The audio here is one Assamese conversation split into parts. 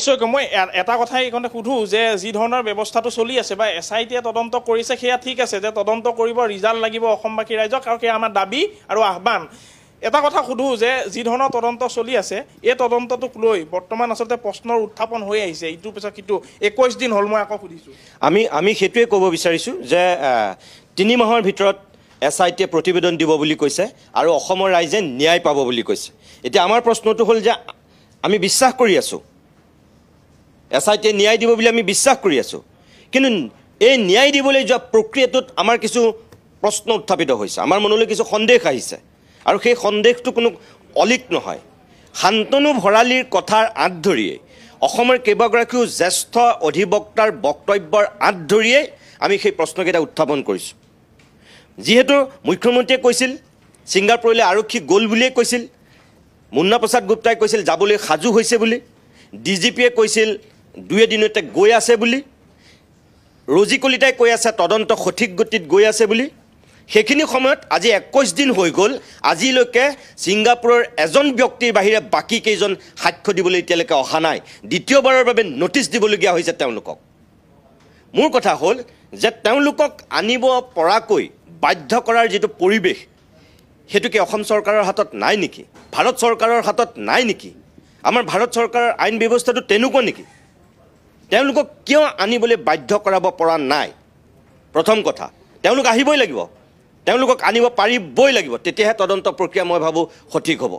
নিশ্চয়কৈ মই এটা কথাই এইখনতে সুধোঁ যে যি ধৰণৰ ব্যৱস্থাটো চলি আছে বা SITয়ে তদন্ত কৰিছে সেয়া ঠিক আছে যে তদন্ত কৰিব ৰিজাল্ট লাগিব অসমবাসী ৰাইজক আৰু সেয়া আমাৰ দাবী আৰু আহ্বান এটা কথা সুধোঁ যে যি ধৰণৰ তদন্ত চলি আছে এই তদন্তটোক লৈ বৰ্তমান আচলতে প্ৰশ্নৰ উত্থাপন হৈ আহিছে ইটোৰ পিছত সিটো 21 দিন হ'ল মই আকৌ সুধিছোঁ আমি সেইটোৱে ক'ব বিচাৰিছোঁ যে 3 মাহৰ ভিতৰত SITয়ে প্ৰতিবেদন দিব বুলি কৈছে আৰু অসমৰ ৰাইজে ন্যায় পাব বুলি কৈছে এতিয়া আমাৰ প্ৰশ্নটো হ'ল যে আমি বিশ্বাস কৰি আছোঁ SITয়ে ন্যায় দিব বুলি আমি বিশ্বাস কৰি আছোঁ কিন্তু এই ন্যায় দিবলৈ যোৱা প্ৰক্ৰিয়াটোত আমাৰ কিছু প্ৰশ্ন উত্থাপিত হৈছে আমাৰ মনলৈ কিছু সন্দেহ আহিছে আৰু সেই সন্দেহটো কোনো অলিক নহয় শান্তনু ভৰালীৰ কথাৰ আঁত ধৰিয়ে অসমৰ কেইবাগৰাকীও জ্যেষ্ঠ অধিবক্তাৰ বক্তব্যৰ আঁত ধৰিয়ে আমি সেই প্ৰশ্নকেইটা উত্থাপন কৰিছোঁ যিহেতু মুখ্যমন্ত্ৰীয়ে কৈছিল ছিংগাপুৰলৈ আৰক্ষী গ'ল বুলিয়ে কৈছিল মুন্না প্ৰসাদ গুপ্তাই কৈছিল যাবলৈ সাজু হৈছে বুলি DGPয়ে কৈছিল 2 এদিনতে গৈ আছে বুলি ৰজি কলিতাই কৈ আছে তদন্ত সঠিক গতিত গৈ আছে বুলি সেইখিনি সময়ত আজি 21 দিন হৈ গ'ল আজিলৈকে ছিংগাপুৰৰ এজন ব্যক্তিৰ বাহিৰে বাকি কেইজন সাক্ষ্য দিবলৈ এতিয়ালৈকে অহা নাই দ্বিতীয়বাৰৰ বাবে নটিচ দিবলগীয়া হৈছে তেওঁলোকক মোৰ কথা হ'ল যে তেওঁলোকক আনিব পৰাকৈ বাধ্য কৰাৰ যেটো পৰিবেশ হেতু কি অসম চৰকাৰৰ হাতত নাই নেকি ভাৰত চৰকাৰৰ হাতত নাই নেকি আমাৰ ভাৰত চৰকাৰৰ আইন ব্যৱস্থাটো তেনেকুৱা নেকি তেওঁলোকক কিয় আনিবলৈ বাধ্য কৰাব পৰা নাই প্ৰথম কথা তেওঁলোক আহিবই লাগিব তেওঁলোকক আনিব পাৰিবই লাগিব তেতিয়াহে তদন্ত প্ৰক্ৰিয়া মই ভাবো সঠিক হ'ব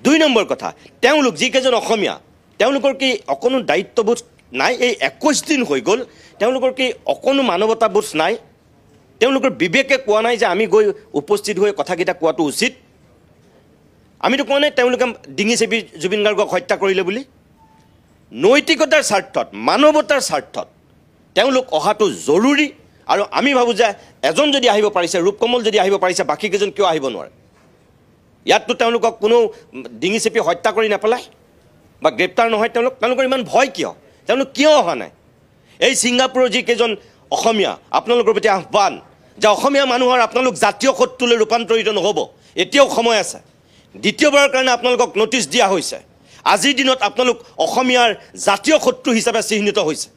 2 নম্বৰ কথা তেওঁলোক যিকেজন অসমীয়া তেওঁলোকৰ কি অকনো দায়িত্ববোধ নাই এই 21 দিন হৈ গ'ল তেওঁলোকৰ কি অকনো মানৱতাবোধ নাই তেওঁলোকৰ বিবেকে কোৱা নাই যে আমি গৈ উপস্থিত হৈ কথাকেইটা কোৱাটো উচিত আমিতো কোৱা নাই তেওঁলোকে ডিঙি চেপি জুবিন গাৰ্গক হত্যা কৰিলে বুলি নৈতিকতাৰ স্বাৰ্থত মানৱতাৰ স্বাৰ্থত তেওঁলোক অহাটো জৰুৰী আৰু আমি ভাবো যে এজন যদি আহিব পাৰিছে ৰূপকমল যদি আহিব পাৰিছে বাকি কেজন কিয় আহিব নোৱাৰে ইয়াততো তেওঁলোকক কোনো ডিঙি চেপি হত্যা কৰি নাপেলাই বা গ্ৰেপ্তাৰ নহয় তেওঁলোকৰ ইমান ভয় কিয় তেওঁলোক কিয় অহা নাই এই ছিংগাপুৰৰ যি কেজন অসমীয়া আপোনালোকৰ প্ৰতি আহ্বান যে অসমীয়া মানুহৰ আপোনালোক জাতীয় শত্ৰুলৈ ৰূপান্তৰিত নহ'ব এতিয়াও সময় আছে দ্বিতীয়বাৰৰ কাৰণে আপোনালোকক নটিচ দিয়া হৈছে আজিৰ দিনত আপোনালোক অসমীয়াৰ জাতীয় শত্ৰু হিচাপে চিহ্নিত হৈছে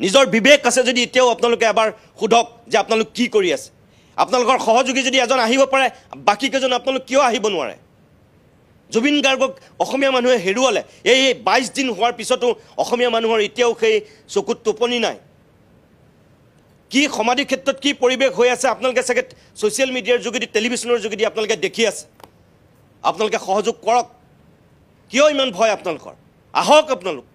নিজৰ বিবেক আছে যদি এতিয়াও আপোনালোকে এবাৰ সুধক যে আপোনালোক কি কৰি আছে আপোনালোকৰ সহযোগী যদি এজন আহিব পাৰে বাকি কেজন আপোনালোক কিয় আহিব নোৱাৰে জুবিন গাৰ্গক অসমীয়া মানুহে হেৰুৱালে এই 22 দিন হোৱাৰ পিছতো অসমীয়া মানুহৰ এতিয়াও সেই চকুত টোপনি নাই কি সমাধি ক্ষেত্ৰত কি পৰিবেশ হৈ আছে আপোনালোকে চাগে সোশ্যাল মিডিয়াৰ যোগেদি টেলিভিছনৰ যোগেদি আপোনালোকে দেখি আছে আপোনালোকে সহযোগ কৰক কিয় ইমান ভয় আপোনালোকৰ আহক আপোনালোক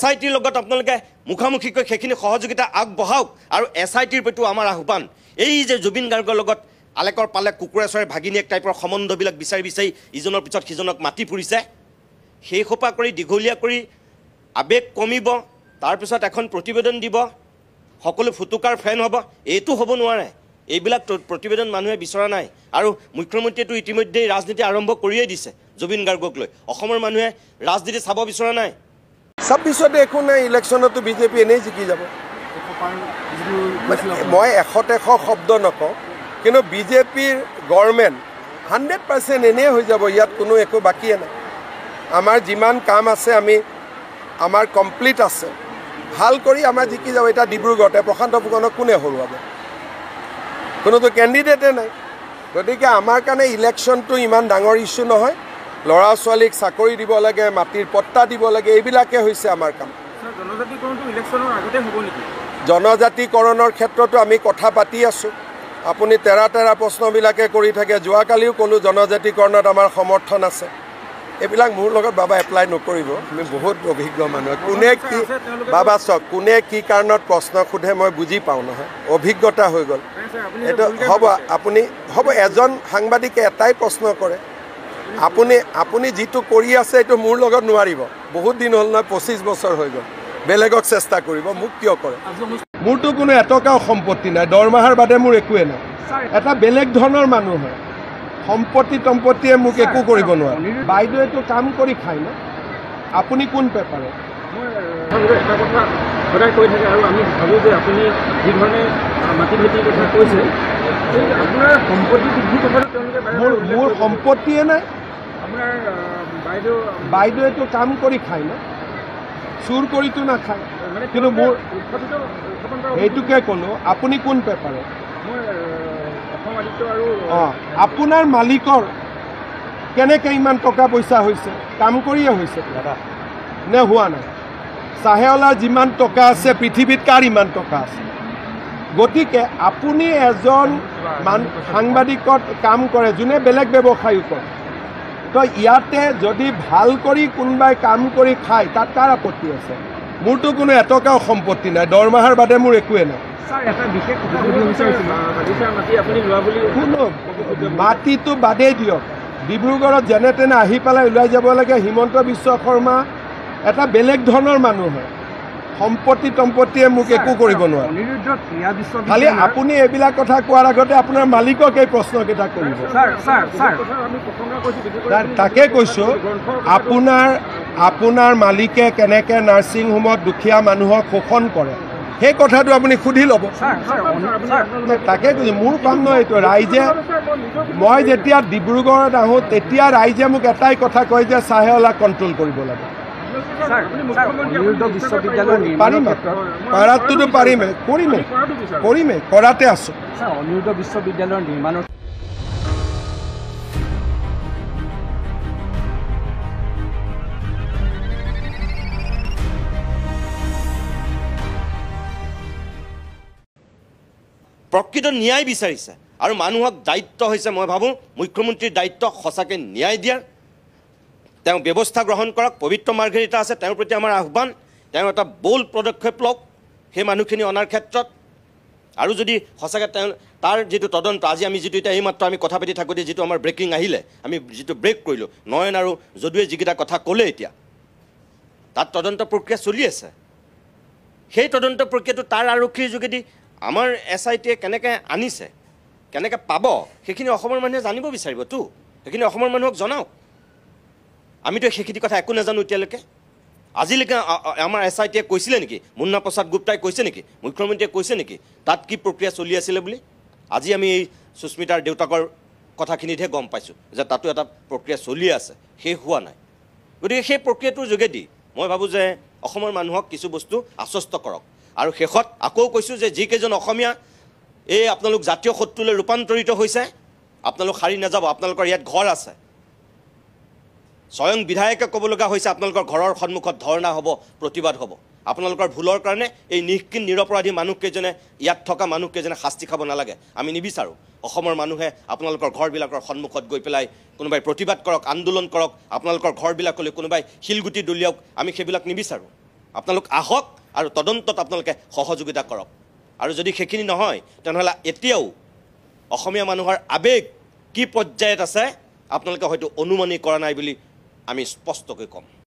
SITৰ লগত আপোনালোকে মুখামুখিকৈ সেইখিনি সহযোগিতা আগবঢ়াওক আৰু SITৰ প্ৰতি আমাৰ আহ্বান এই যে জুবিন গাৰ্গৰ লগত আলেকৰ পালে কুকুৰাচৰে ভাগিনীয়েক টাইপৰ সম্বন্ধবিলাক বিচাৰি ইজনৰ পিছত সিজনক মাতি ফুৰিছে সেই খোপা কৰি দীঘলীয়া কৰি আবেগ কমিব তাৰপিছত এখন প্ৰতিবেদন দিব সকলো ফুটুকাৰ ফেন হ'ব এইটো হ'ব নোৱাৰে এইবিলাক প্ৰতিবেদন মানুহে বিচৰা নাই আৰু মুখ্যমন্ত্ৰীটো ইতিমধ্যে ৰাজনীতি আৰম্ভ কৰিয়ে দিছে জুবিন গাৰ্গক লৈ অসমৰ মানুহে ৰাজনীতি চাব বিচৰা নাই 26 একো নাই ইলেকশ্যনতো বিজেপি এনেই জিকি যাব মই 100 শব্দ নকওঁ কিন্তু বিজেপিৰ গভৰ্ণমেণ্ট 100% এনেই হৈ যাব ইয়াত কোনো একো বাকিয়ে নাই আমাৰ যিমান কাম আছে আমাৰ কমপ্লিট আছে ভাল কৰি আমাৰ জিকি যাব এটা ডিব্ৰুগড়তে প্ৰশান্ত ফুকনক কোনে হৰুৱাব কোনোতো কেণ্ডিডেটে নাই গতিকে আমাৰ কাৰণে ইলেকশ্যনটো ইমান ডাঙৰ ইস্যু নহয় লৰা ছোৱালীক চাকৰি দিব লাগে মাটিৰ পট্টা দিব লাগে এইবিলাকে হৈছে আমাৰ কাম জনজাতিকৰণটো ইলেকশ্যনৰ আগতে হ'ব নেকি জনজাতিকৰণৰ ক্ষেত্ৰতো আমি কথা পাতি আছোঁ আপুনি তেৰা প্ৰশ্নবিলাকে কৰি থাকে যোৱাকালিও ক'লো জনজাতিকৰণত আমাৰ সমৰ্থন আছে এইবিলাক মোৰ লগত বাবা এপ্লাই নকৰিব আমি বহুত অভিজ্ঞ মানুহ কোনে কি বাবা চক কোনে কি কাৰণত প্ৰশ্ন সোধে মই বুজি পাওঁ নহয় অভিজ্ঞতা হৈ গ'ল এইটো হ'ব আপুনি হ'ব এজন সাংবাদিকে এটাই প্ৰশ্ন কৰে আপুনি যিটো কৰি আছে এইটো মোৰ লগত নোৱাৰিব বহুত দিন হ'ল নহয় 25 বছৰ হৈ গ'ল বেলেগক চেষ্টা কৰিব মোক কিয় কৰে মোৰতো কোনো এটকাও সম্পত্তি নাই দৰমহাৰ বাদে মোৰ একোৱে নাই এটা বেলেগ ধৰণৰ মানুহ হয় সম্পত্তিয়ে মোক একো কৰিব নোৱাৰে বাইদেউটো কাম কৰি খায় ন আপুনি কোন পেপাৰত মই এটা কথা সদায় কৈ থাকে আৰু আমি ভাবোঁ যে আপুনি যি ধৰণে মাটি ভেটিৰ কথা কৈছে আপোনাৰ সম্পত্তি বৃদ্ধি কথাটো তেওঁলোকে মোৰ সম্পত্তিয়ে নাই আপোনাৰ বাইদেউটো কাম কৰি খায় ন চুৰ কৰিতো নাখায় কিন্তু মোৰ সেইটোকে ক'লো আপুনি কোন পেপাৰত অঁ আপোনাৰ মালিকৰ কেনেকৈ ইমান টকা পইচা হৈছে কাম কৰিয়ে হৈছে নে হোৱা নাই চাহেৱালাৰ যিমান টকা আছে পৃথিৱীত কাৰ ইমান টকা আছে গতিকে আপুনি এজন সাংবাদিকত কাম কৰে যোনে বেলেগ ব্যৱসায়ো কৰে তো ইয়াতে যদি ভাল কৰি কোনোবাই কাম কৰি খায় তাত কাৰ আপত্তি আছে মোৰতো কোনো এটকাও সম্পত্তি নাই দৰমহাৰ বাদে মোৰ একোৱে নাই কোনো মাটিটো বাদেই দিয়ক ডিব্ৰুগড়ত যেনে তেনে আহি পেলাই ওলাই যাব লাগে হিমন্ত বিশ্ব শৰ্মা এটা বেলেগ ধৰণৰ মানুহ হয় সম্পত্তি তম্পত্তিয়ে মোক একো কৰিব নোৱাৰে খালি আপুনি এইবিলাক কথা কোৱাৰ আগতে আপোনাৰ মালিকক এই প্ৰশ্নকেইটা কৰিব তাকে কৈছোঁ আপোনাৰ মালিকে কেনেকৈ নাৰ্ছিং হোমত দুখীয়া মানুহক শোষণ কৰে সেই কথাটো আপুনি সুধি ল'ব তাকে কৈছোঁ মোৰ কাম নহয় এইটো ৰাইজে মই যেতিয়া ডিব্ৰুগড়ত আহোঁ তেতিয়া ৰাইজে মোক এটাই কথা কয় যে চাহেৱালাক কণ্ট্ৰল কৰিব লাগে পাৰিম পাৰাটোতো পাৰিমেই কৰিমেই কৰাতে আছোঁ অনিৰুদ্ধ বিশ্ববিদ্যালয়ৰ নিৰ্মাণৰ প্ৰকৃত ন্যায় বিচাৰিছে আৰু মানুহক দায়িত্ব হৈছে মই ভাবোঁ মুখ্যমন্ত্ৰীৰ দায়িত্ব সঁচাকৈ ন্যায় দিয়াৰ তেওঁ ব্যৱস্থা গ্ৰহণ কৰক পবিত্ৰ মাৰ্ঘেৰিটা আছে তেওঁৰ প্ৰতি আমাৰ আহ্বান তেওঁ এটা বোল্ড পদক্ষেপ লওক সেই মানুহখিনি অনাৰ ক্ষেত্ৰত আৰু যদি সঁচাকৈ তেওঁ তাৰ যিটো তদন্ত আজি আমি যিটো এতিয়া এইমাত্ৰ আমি কথা পাতি থাকোঁতে যিটো আমাৰ ব্ৰেকিং আহিলে আমি যিটো ব্ৰেক কৰিলোঁ নয়ন আৰু যদুৱে যিকেইটা কথা ক'লে এতিয়া তাত তদন্ত প্ৰক্ৰিয়া চলি আছে সেই তদন্ত প্ৰক্ৰিয়াটো তাৰ আৰক্ষীৰ যোগেদি আমাৰ SITয়ে কেনেকৈ আনিছে কেনেকৈ পাব সেইখিনি অসমৰ মানুহে জানিব বিচাৰিবতো সেইখিনি অসমৰ মানুহক জনাওক আমিতো সেইখিনি কথা একো নাজানো এতিয়ালৈকে আজিলৈকে আমাৰ SITয়ে কৈছিলে নেকি মুন্না প্ৰসাদ গুপ্তাই কৈছে নেকি মুখ্যমন্ত্ৰীয়ে কৈছে নেকি তাত কি প্ৰক্ৰিয়া চলি আছিলে বুলি আজি আমি এই সুস্মিতাৰ দেউতাকৰ কথাখিনিতহে গম পাইছোঁ যে তাতো এটা প্ৰক্ৰিয়া চলি আছে শেষ হোৱা নাই গতিকে সেই প্ৰক্ৰিয়াটোৰ যোগেদি মই ভাবোঁ যে অসমৰ মানুহক কিছু বস্তু আশ্বস্ত কৰক আৰু শেষত আকৌ কৈছোঁ যে যিকেইজন অসমীয়া এই আপোনালোক জাতীয় শত্ৰুলৈ ৰূপান্তৰিত হৈছে আপোনালোক সাৰি নাযাব আপোনালোকৰ ইয়াত ঘৰ আছে স্বয়ং বিধায়কে ক'ব লগা হৈছে আপোনালোকৰ ঘৰৰ সন্মুখত ধৰ্ণা হ'ব প্ৰতিবাদ হ'ব আপোনালোকৰ ভুলৰ কাৰণে এই নিৰপৰাধী মানুহকেইজনে ইয়াত থকা মানুহকেইজনে শাস্তি খাব নালাগে আমি নিবিচাৰোঁ অসমৰ মানুহে আপোনালোকৰ ঘৰবিলাকৰ সন্মুখত গৈ পেলাই কোনোবাই প্ৰতিবাদ কৰক আন্দোলন কৰক আপোনালোকৰ ঘৰবিলাকলৈ কোনোবাই শিলগুটি দলিয়াওক আমি সেইবিলাক নিবিচাৰোঁ আপোনালোক আহক আৰু তদন্তত আপোনালোকে সহযোগিতা কৰক আৰু যদি সেইখিনি নহয় তেনেহ'লে এতিয়াও অসমীয়া মানুহৰ আৱেগ কি পৰ্যায়ত আছে আপোনালোকে হয়তো অনুমানেই কৰা নাই বুলি আমি স্পষ্টকৈ ক'ম